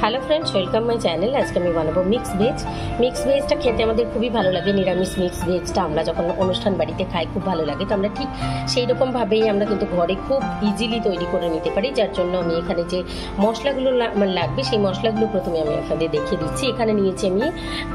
Hello friends, welcome my channel. আজকে আমি বানাবো মিক্স ভেজ। মিক্স ভেজটা খেতে আমাদের খুবই ভালো লাগে। নিরামিষ মিক্স ভেজটা আমরা যখন অনুষ্ঠান বাড়িতে খাই খুব ভালো লাগে। তো আমরা ঠিক সেই রকমভাবেই আমরা কিন্তু ঘরে খুব ইজিলি তৈরি করে নিতে পারি। যার জন্য আমি এখানে যে মশলাগুলো লাগবে সেই মশলাগুলো প্রথমে আমি আপনাদের দেখিয়ে দিচ্ছি। এখানে নিয়েছি আমি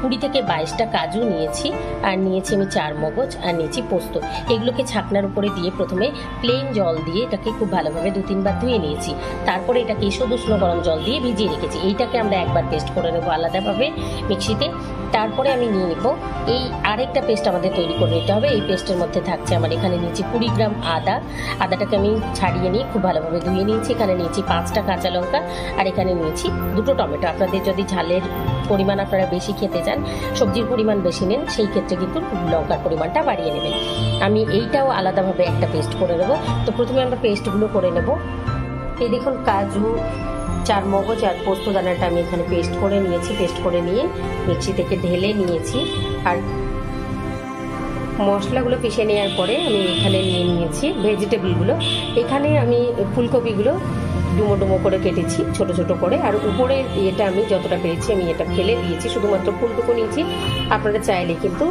20 থেকে 22টা কাজু নিয়েছি, আর নিয়েছি আমি 4 মগজ, আর নিয়েছি পোস্ত। এগুলোকে ছাকনার উপরে দিয়ে প্রথমে প্লেন জল দিয়ে এটাকে খুব ভালোভাবে 2-3 বার ধুয়ে নিয়েছি। তারপরে এটাকে ঈষৎ উষ্ণ গরম জল দিয়ে ভিজিয়ে রেখেছি। এইটাকে আমরা একবার পেস্ট করে নেবো আলাদাভাবে মিক্সিতে। তারপরে আমি নিয়ে নেবো এই আরেকটা পেস্ট আমাদের তৈরি করে নিতে হবে। এই পেস্টের মধ্যে থাকছে আমার এখানে নিয়েছি 20 গ্রাম আদাটাকে আমি ছাড়িয়ে নিয়ে খুব ভালোভাবে ধুয়ে নিয়েছি। এখানে নিয়েছি 5টা কাঁচা লঙ্কা, আর এখানে নিয়েছি 2টো টমেটো। আপনাদের যদি ঝালের পরিমাণ আপনারা বেশি খেতে চান, সবজির পরিমাণ বেশি নেন, সেই ক্ষেত্রে কিন্তু লঙ্কার পরিমাণটা বাড়িয়ে নেবেন। আমি এইটাও আলাদাভাবে একটা পেস্ট করে নেবো। তো প্রথমে আমরা পেস্টগুলো করে নেব। এই দেখুন, কাজু, 4 মগজ আর পোস্ত দানাটা আমি এখানে পেস্ট করে নিয়েছি। পেস্ট করে নিয়ে মিক্সি থেকে ঢেলে নিয়েছি। আর মশলাগুলো পিষে নেওয়ার পরে আমি এখানে নিয়ে নিয়েছি ভেজিটেবলগুলো। এখানে আমি ফুলকপিগুলো ডুমো ডুমো করে কেটেছি ছোট ছোট করে, আর উপরে এটা আমি যতটা পেরেছি আমি এটা ফেলে দিয়েছি, শুধুমাত্র ফুলটুকু নিয়েছি। আপনারা চাইলে কিন্তু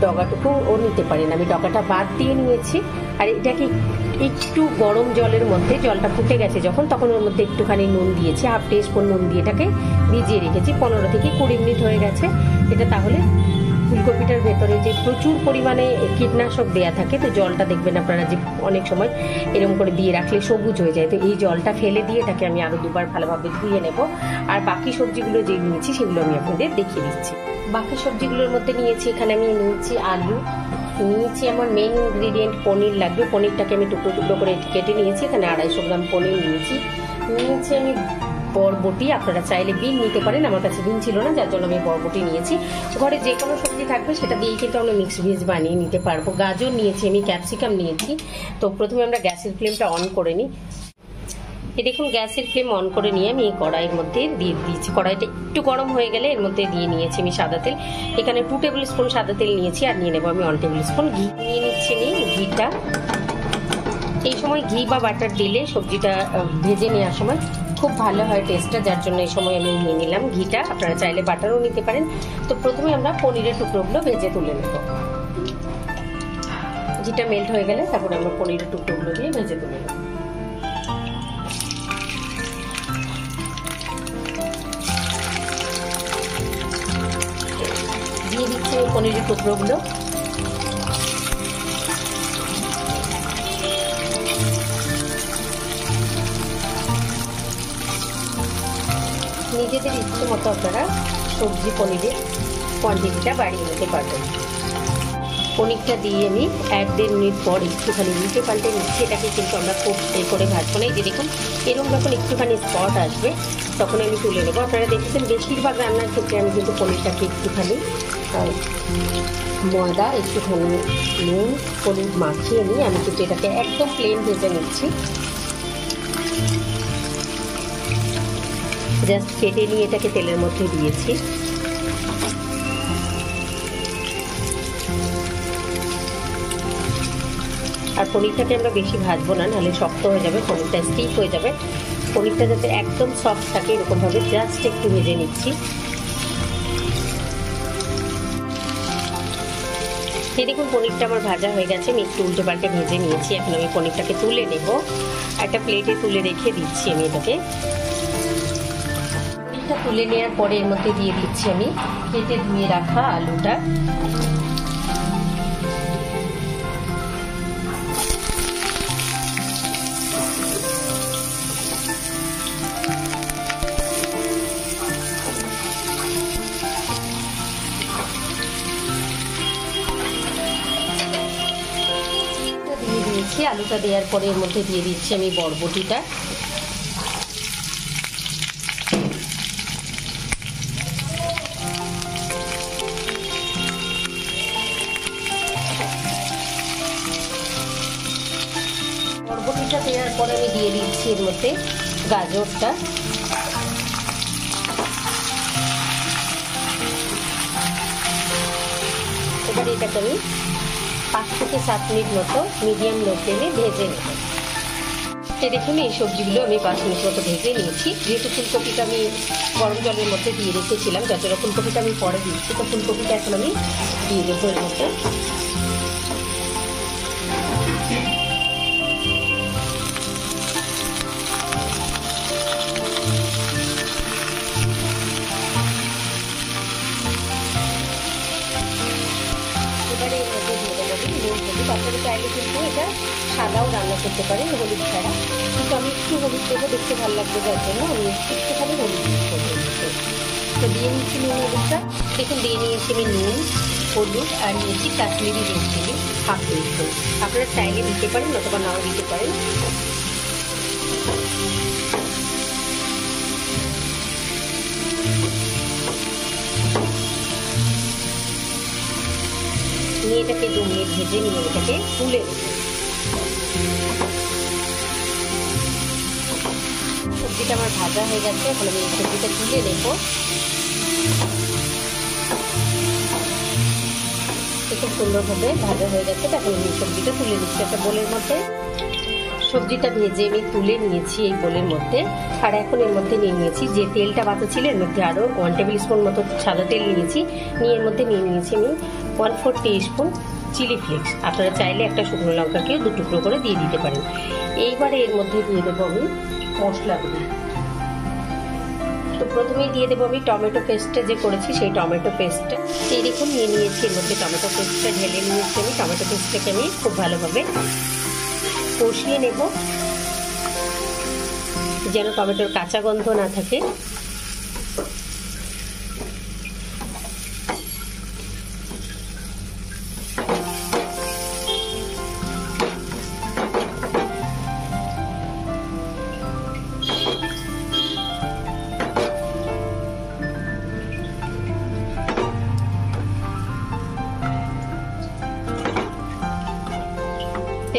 ডগাটুকুও নিতে পারেন। আমি ডগাটা বাদ দিয়ে নিয়েছি। আর এটাকে একটু গরম জলের মধ্যে, জলটা ফুটে গেছে যখন, তখন ওর মধ্যে একটুখানি নুন দিয়েছি, 1/2 টিস্পুন নুন দিয়ে এটাকে ভিজিয়ে রেখেছি। 15 থেকে 20 মিনিট হয়ে গেছে এটা। তাহলে ফুলকপিটার ভেতরে যে প্রচুর পরিমাণে কীটনাশক দেয়া থাকে, তো জলটা দেখবেন আপনারা যে অনেক সময় এরকম করে দিয়ে রাখলে সবুজ হয়ে যায়। তো এই জলটা ফেলে দিয়ে এটাকে আমি আরও 2 বার ভালোভাবে ধুয়ে নেব। আর বাকি সবজিগুলো যে নিয়েছি সেগুলো আমি আপনাদের দেখিয়ে দিচ্ছি। বাকি সবজিগুলোর মধ্যে নিয়েছি, এখানে আমি নিয়েছি আলু, নিয়েছি আমার মেইন ইনগ্রিডিয়েন্ট পনির লাগবে। পনিরটাকে আমি টুকরো টুকরো করে কেটে নিয়েছি। এখানে 250 গ্রাম পনির নিয়েছি আমি বরবটি। আপনারা চাইলে বিন নিতে পারেন, আমার কাছে বিন ছিল না, যার জন্য আমি বরবটি নিয়েছি। ঘরে যে কোনো সবজি থাকবে সেটা দিয়েই কিন্তু আমরা মিক্স ভেজ বানিয়ে নিতে পারবো। গাজর নিয়েছি আমি, ক্যাপসিকাম নিয়েছি। তো প্রথমে আমরা গ্যাসের ফ্লেমটা অন করে নিই। এই দেখুন, গ্যাসের ফ্লেম অন করে নিয়ে আমি এই কড়াইয়ের মধ্যে দিয়ে দিয়েছি। কড়াইটা একটু গরম হয়ে গেলে এর মধ্যে দিয়ে নিয়েছি আমি সাদা তেল। এখানে 2 টেবিল স্পুন সাদা তেল নিয়েছি, আর নিয়ে নেবো আমি 1 টেবিল স্পুন ঘি নিয়ে নিচ্ছি। আমি ঘিটা, এই সময় ঘি বা বাটার দিলে সবজিটা ভেজে নেওয়ার সময় খুব ভালো হয় টেস্টটা, যার জন্য এই সময় আমি নিয়ে নিলাম ঘিটা। আপনারা চাইলে বাটারও নিতে পারেন। তো প্রথমে আমরা পনিরের টুকরোগুলো ভেজে তুলে নেব। ঘিটা মেল্ট হয়ে গেলে তারপরে আমরা পনিরের টুকরোগুলো দিয়ে ভেজে তুলে নেব। দিয়ে দিচ্ছি পনিরের টুকরোগুলো। নিজেদের ইচ্ছে মতো আপনারা সবজি পনিরের কোয়ান্টিটিটা বাড়িয়ে নিতে পারবেন। পনিরটা দিয়ে আমি 1-1.5 মিনিট পর একটুখানি উল্টে পাল্টে নিচ্ছি। এটাকে কিন্তু আমরা খুব করে ভাজবো না। এই যে দেখুন, এরকম যখন একটুখানি স্পট আসবে তখন আমি তুলে নেবো। আপনারা দেখেছেন বেশিরভাগ রান্নার ক্ষেত্রে আমি কিন্তু পনিরটাকে একটুখানি ময়দা, একটুখানি নুন, হলুদ মাখিয়ে নিয়ে আমি কিন্তু এটাকে একদম প্লেন ভেজে নিচ্ছি। জাস্ট কেটে নিয়ে এটাকে তেলের মধ্যে দিয়েছি। আর পনিরটাকে আমরা বেশি ভাজবো না, নাহলে শক্ত হয়ে যাবে, পনিরটা স্টিক হয়ে যাবে। পনিরটা যাতে একদম সফট থাকে এরকমভাবে জাস্ট একটু ভেজে নিচ্ছি। এই দেখুন, পনিরটা আমার ভাজা হয়ে গেছে। আমি একটু উল্টে পাল্টে ভেজে নিয়েছি। এখন আমি পনিরটাকে তুলে নেব। একটা প্লেটে তুলে রেখে দিচ্ছি আমি এটাকে। তুলে নেওয়ার পরে এর মধ্যে দিয়ে দিচ্ছি আমি কেটে ধুয়ে রাখা আলুটা। দিয়ে দিয়েছি। আলুটা দেওয়ার পরে এর মধ্যে দিয়ে দিচ্ছি আমি বরবটিটা। বরবটিটা দেওয়ার পরে আমি দিয়ে দিচ্ছি এর মধ্যে গাজরটা। এবার এটাকে আমি 5 থেকে 7 মিনিট মতো মিডিয়াম লো ফ্লেমে ভেজে নেব। এই দেখুন এই সবজিগুলো আমি 5 মিনিট মতো ভেজে নিয়েছি। যেহেতু ফুলকপিটা আমি গরম জলের মধ্যে দিয়ে রেখেছিলাম, যতটা ফুলকপিটা আমি পরে দিচ্ছি, তো ফুলকপিটা এখন আমি দিয়ে দেবো এর মধ্যে। এবারে এর মধ্যে দিয়ে দেবো নুন হলুদ। আপনারা চাইলে কিন্তু এটা সাদাও রান্না করতে পারেন হলুদ ছাড়া, কিন্তু আমি একটু হলুদ দেবো, দেখতে ভালো লাগবে, যার জন্য আমি একটুখানি হলুদ করবো। তো দিয়ে নিচ্ছি নুন হলুদটা। দেখুন দিয়ে নিয়েছি আমি নুন হলুদ আর নিয়েছি Kashmiri red chilli half teaspoon. আপনারা চাইলে দিতে পারেন অথবা নাও দিতে পারেন। নিয়ে এটাকে 2 মিনিট ভেজে নিয়ে এটাকে তুলে দেবো। সবজিটা আমার ভাজা হয়ে গেছে, এখন আমি সবজিটা তুলে নেবো। খুব সুন্দরভাবে ভাজা হয়ে গেছে, এখন আমি সবজিটা তুলে নিচ্ছি একটা বোলের মধ্যে। সবজিটা ভেজে আমি তুলে নিয়েছি এই বোলের মধ্যে। আর এখন এর মধ্যে নিয়ে নিয়েছি যে তেলটা বাঁচা ছিল, এর মধ্যে আরও 1 টেবিল স্পুন মতো সাদা তেল নিয়েছি। নিয়ে এর মধ্যে নিয়ে নিয়েছি আমি 1/4 টিস্পুন চিলি ফ্লেক্স। আপনারা চাইলে একটা শুকনো লঙ্কাকেও 2 টুকরো করে দিয়ে দিতে পারেন। এইবারে এর মধ্যে দিয়ে দেবো আমি মশলাগুলো। তো প্রথমেই দিয়ে দেবো আমি টমেটো পেস্টটা যে করেছি সেই টমেটো পেস্টটা। এই দেখুন নিয়ে নিয়েছি এর মধ্যে টমেটো পেস্টটা ঢেলে নিয়েছি আমি। টমেটো পেস্টটাকে আমি খুব ভালোভাবে কষিয়ে নেব, যেন টমেটোর কাঁচা গন্ধ না থাকে।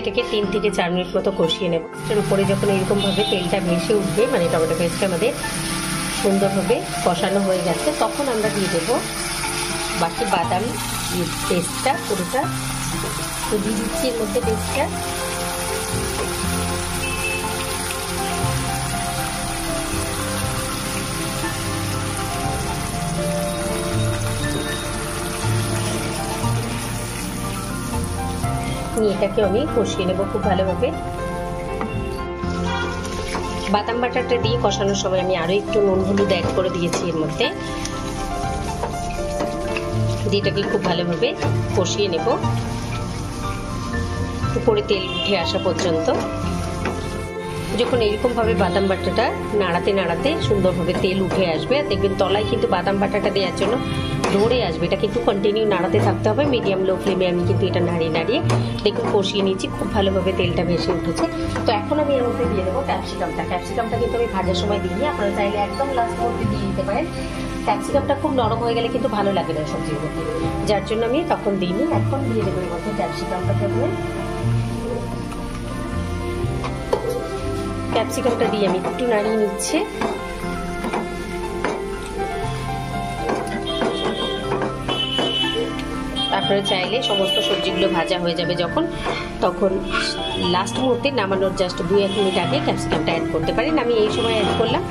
এটাকে 3 থেকে 4 মিনিট মতো কষিয়ে নেব। এর উপরে যখন এরকমভাবে তেলটা ভেসে উঠবে, মানে টমেটো পেস্টটা আমাদের সুন্দরভাবে কষানো হয়ে গেছে, তখন আমরা দিয়ে দেবো বাকি বাদাম পেস্টটা পুরোটা। তো দিয়ে দিচ্ছি এর মধ্যে পেস্টটা। এটাকে আমি কষিয়ে নেব খুব ভালোভাবে। বাদাম বাটাটা দিয়ে কষানোর সময় আমি আরো একটু নুন হলুদ অ্যাড করে দিয়েছি এর মধ্যে। এটাকে খুব ভালোভাবে কষিয়ে নেব উপরে তেল উঠে আসা পর্যন্ত। যখন এরকম ভাবে বাদাম বাটাটা নাড়াতে নাড়াতে সুন্দরভাবে তেল উঠে আসবে, দেখবেন তলায় কিন্তু বাদাম বাটাটা দেওয়ার জন্য ধরে আসবে। এটা কিন্তু কন্টিনিউ নাড়াতে থাকতে হবে, মিডিয়াম লো ফ্লেমে আমি কিন্তু এটা নাড়িয়ে নাড়িয়ে দেখুন কষিয়ে নিয়েছি, খুব ভালোভাবে তেলটা ভেসে উঠেছে। তো এখন আমি এর মধ্যে দিয়ে দেবো ক্যাপসিকামটা। ক্যাপসিকামটা কিন্তু আমি ভাজার সময় দিইনি, আপনারা চাইলে একদম লাস্ট মধ্যে দিয়ে দিতে পারেন। ক্যাপসিকামটা খুব নরম হয়ে গেলে কিন্তু ভালো লাগে না সবজির মধ্যে, যার জন্য আমি তখন দিইনি। এখন দিয়ে দেবো এর মধ্যে ক্যাপসিকামটা। ক্যাপসিকামটা দিয়ে আমি একটু নাড়িয়ে নিচ্ছি। তারপরে চাইলে সমস্ত সবজিগুলো ভাজা হয়ে যাবে যখন, তখন লাস্ট মুহূর্তে নামানোর জাস্ট 2-1 মিনিট আগে ক্যাপসিকামটা অ্যাড করতে পারেন। আমি এই সময় অ্যাড করলাম।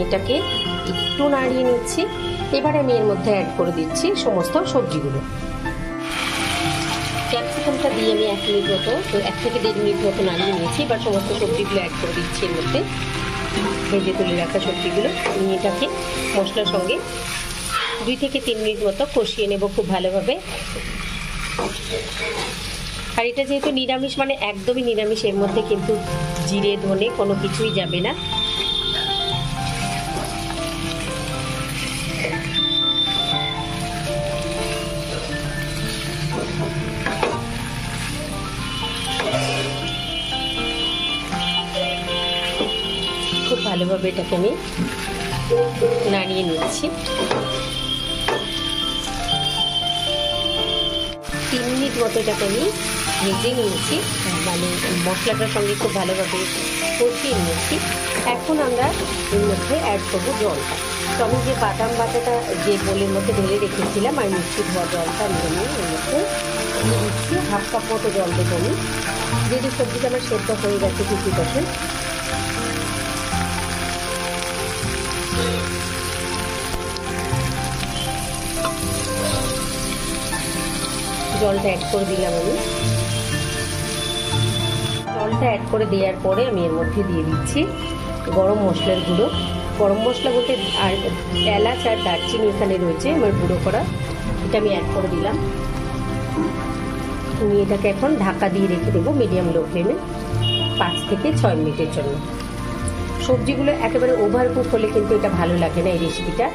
এটাকে একটু নাড়িয়ে নিচ্ছি। এবারে আমি এর মধ্যে অ্যাড করে দিচ্ছি সমস্ত সবজিগুলো। ক্যাপসিকামটা দিয়ে আমি 1 মিনিট মতো 1 থেকে 1.5 মিনিট মতো নাড়িয়ে নিয়েছি। এবার সমস্ত সবজিগুলো অ্যাড করে দিচ্ছি এর মধ্যে, ভেজে তুলে রাখা সবজিগুলো। নিয়ে এটাকে মশলার সঙ্গে 2 থেকে 3 মিনিট মতো কষিয়ে নেব খুব ভালোভাবে। আর এটা যেহেতু নিরামিষ, মানে একদমই নিরামিষ, এর মধ্যে কিন্তু জিরে ধনে কোনো কিছুই যাবে না। খুব ভালোভাবে এটাকে আমি নাড়িয়ে নিচ্ছি। 3 মিনিট মতো এটাকে আমি ভেজে নিয়েছি, মানে মশলাটার সঙ্গে খুব ভালোভাবে কষিয়ে নিয়েছি। এখন আমরা এর মধ্যে অ্যাড করবো জলটা। তো আমি যে বাদাম বাটাটা যে বোলের মধ্যে ঢেলে রেখেছিলাম আর মিষ্টি ধোয়া জলটা নিয়ে নিয়ে এর মধ্যে দিচ্ছি। 1/2 কাপ মতো জল দেবো আমি। যেহেতু সবজিটা আমার সেদ্ধ হয়ে গেছে 50%, জলটা অ্যাড করে দিলাম আমি। জলটা অ্যাড করে দেওয়ার পরে আমি এর মধ্যে দিয়ে দিচ্ছি গরম মশলার গুঁড়ো। গরম মশলা বলতে আর এলাচ আর দারচিনি এখানে রয়েছে আমার গুঁড়ো করা, এটা আমি অ্যাড করে দিলাম। আমি এটাকে এখন ঢাকা দিয়ে রেখে দেবো মিডিয়াম লো ফ্লেমে 5 থেকে 6 মিনিটের জন্য। সবজিগুলো একেবারে ওভার কুক হলে কিন্তু এটা ভালো লাগে না এই রেসিপিটা।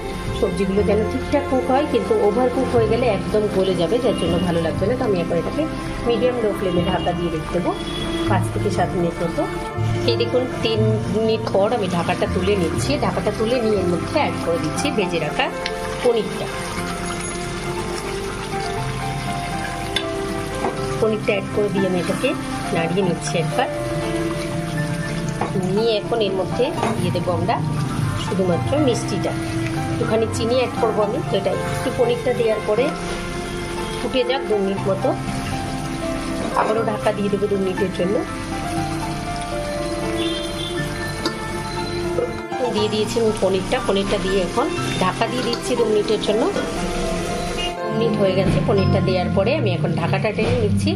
সবজিগুলো যেন ঠিকঠাক কুক হয়, কিন্তু ওভার কুক হয়ে গেলে একদম গলে যাবে, যার জন্য ভালো লাগবে না। তো আমি এখন এটাকে মিডিয়াম লো ফ্লেমে ঢাকা দিয়ে রেখে দেবো 5 থেকে 7 মিনিট মতো। এই দেখুন 3 মিনিট পর আমি ঢাকাটা তুলে নিচ্ছি। ঢাকাটা তুলে নিয়ে এর মধ্যে অ্যাড করে দিচ্ছি ভেজে রাখা পনিরটা। পনিরটা অ্যাড করে দিয়ে আমি এটাকে নাড়িয়ে নিচ্ছি একবার নিয়ে। এখন এর মধ্যে দিয়ে দেবো আমরা শুধুমাত্র মিষ্টিটা, একটুখানি চিনি অ্যাড করবো আমি। তো এটা একটু পনিরটা দেওয়ার পরে ফুটে যাক 2 মিনিট মতো, আবারও ঢাকা দিয়ে দেবো 2 মিনিটের জন্য। দিয়ে দিয়েছি আমি পনিরটা দিয়ে এখন ঢাকা দিয়ে দিচ্ছি 2 মিনিটের জন্য। 2 মিনিট হয়ে গেছে পনিরটা দেওয়ার পরে আমি এখন ঢাকাটা টেনে নিচ্ছি।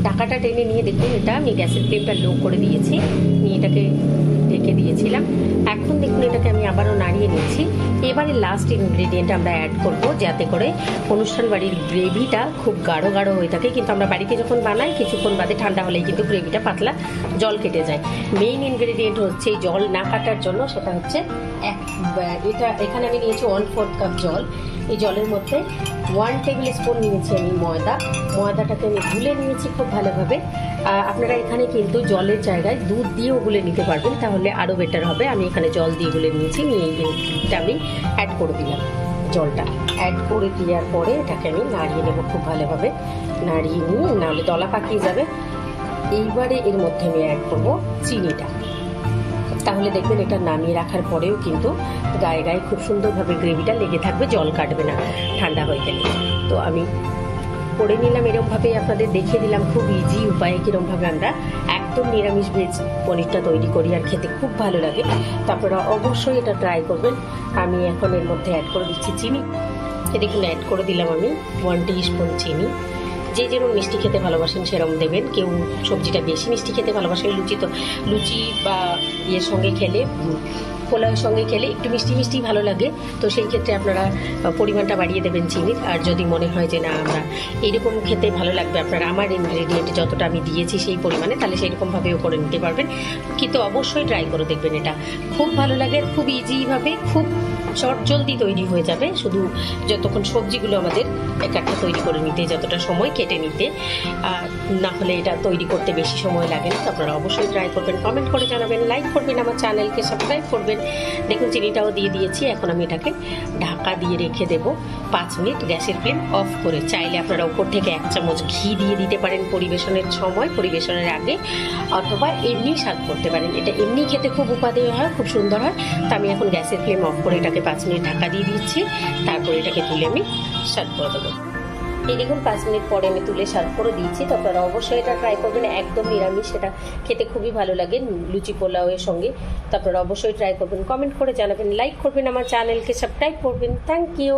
ঢাকাটা টেনে নিয়ে দেখুন এটা আমি গ্যাসের ফ্লেমটা লো করে দিয়েছি, নিয়ে এটাকে ঢেকে দিয়েছিলাম। এখন দেখুন এটাকে আমি আবারও নাড়িয়ে নিচ্ছি। এবারে লাস্ট ইনগ্রেডিয়েন্ট আমরা অ্যাড করব, যাতে করে অনুষ্ঠান বাড়ির গ্রেভিটা খুব গাঢ় গাঢ় হয়ে থাকে। কিন্তু আমরা বাড়িতে যখন বানাই কিছুক্ষণ বাদে ঠান্ডা হলেই কিন্তু গ্রেভিটা পাতলা জল কেটে যায়। মেইন ইনগ্রেডিয়েন্ট হচ্ছে এই জল না কাটার জন্য, সেটা হচ্ছে এটা এখানে আমি নিয়েছি 1/4 কাপ জল। এই জলের মধ্যে 1 টেবিল স্পুন নিয়েছি আমি ময়দাটাকে আমি গুলে নিয়েছি খুব ভালোভাবে। আপনারা এখানে কিন্তু জলের জায়গায় দুধ দিয়েও গুলে নিতে পারবেন, তাহলে আরও বেটার হবে। আমি এখানে জল দিয়ে গুলে নিয়েছি, নিয়ে এটা আমি অ্যাড করে দিলাম। জলটা অ্যাড করে দেওয়ার পরে এটাকে আমি নাড়িয়ে নেবো খুব ভালোভাবে। নাড়িয়ে নিয়ে নাহলে দলা পাকিয়ে যাবে। এইবারে এর মধ্যে আমি অ্যাড করবো চিনিটা। তাহলে দেখবেন এটা নামিয়ে রাখার পরেও কিন্তু গায়ে গায়ে খুব সুন্দরভাবে গ্রেভিটা লেগে থাকবে, জল কাটবে না ঠান্ডা হয়ে গেলে। তো আমি করে নিলাম এরকমভাবে, আপনাদের দেখিয়ে দিলাম খুব ইজি উপায়ে কীরকমভাবে আমরা একদম নিরামিষ ভেজ পনিরটা তৈরি করি, আর খেতে খুব ভালো লাগে। তো আপনারা অবশ্যই এটা ট্রাই করবেন। আমি এখন এর মধ্যে অ্যাড করে দিচ্ছি চিনি। দেখুন অ্যাড করে দিলাম আমি 1 টিস্পুন চিনি। যে যেরকম মিষ্টি খেতে ভালোবাসেন সেরকম দেবেন। কেউ সবজিটা বেশি মিষ্টি খেতে ভালোবাসেন, লুচি বা ইয়ের সঙ্গে খেলে, পোলাওয়ের সঙ্গে খেলে একটু মিষ্টি মিষ্টি ভালো লাগে, তো সেই ক্ষেত্রে আপনারা পরিমাণটা বাড়িয়ে দেবেন চিনির। আর যদি মনে হয় যে না আমরা এইরকম খেতে ভালো লাগবে, আপনারা আমার ইনগ্রেডিয়েন্ট যতটা আমি দিয়েছি সেই পরিমাণে, তাহলে সেইরকমভাবেও করে নিতে পারবেন। কিন্তু অবশ্যই ট্রাই করে দেখবেন, এটা খুব ভালো লাগে, খুব ইজিভাবে, খুব চট জলদি তৈরি হয়ে যাবে। শুধু যতক্ষণ সবজিগুলো আমাদের একটা তৈরি করে নিতে যতটা সময় কেটে নিতে, না হলে এটা তৈরি করতে বেশি সময় লাগে না। তো আপনারা অবশ্যই ট্রাই করবেন, কমেন্ট করে জানাবেন, লাইক করবেন, আমার চ্যানেলকে সাবস্ক্রাইব করবেন। দেখুন চিনিটাও দিয়ে দিয়েছি। এখন আমি এটাকে ঢাকা দিয়ে রেখে দেব 5 মিনিট, গ্যাসের ফ্লেম অফ করে। চাইলে আপনারা উপর থেকে 1 চামচ ঘি দিয়ে দিতে পারেন পরিবেশনের সময়, পরিবেশনের আগে, অথবা এমনি সার্ভ করতে পারেন। এটা এমনি খেতে খুব উপাদেয় হয়, খুব সুন্দর হয়। তো আমি এখন গ্যাসের ফ্লেম অফ করে এটাকে 5 মিনিট ঢাকা দিয়ে দিচ্ছি। তারপরে এটাকে তুলে আমি সার্ভ করে দেবো। এই দেখুন 5 মিনিট পরে আমি তুলে সার্ভ করে দিয়েছি। তো আপনারা অবশ্যই এটা ট্রাই করবেন, একদম নিরামিষ, সেটা খেতে খুবই ভালো লাগে লুচি পোলাওয়ের সঙ্গে। তো আপনারা অবশ্যই ট্রাই করবেন, কমেন্ট করে জানাবেন, লাইক করবেন, আমার চ্যানেলকে সাবস্ক্রাইব করবেন। Thank you.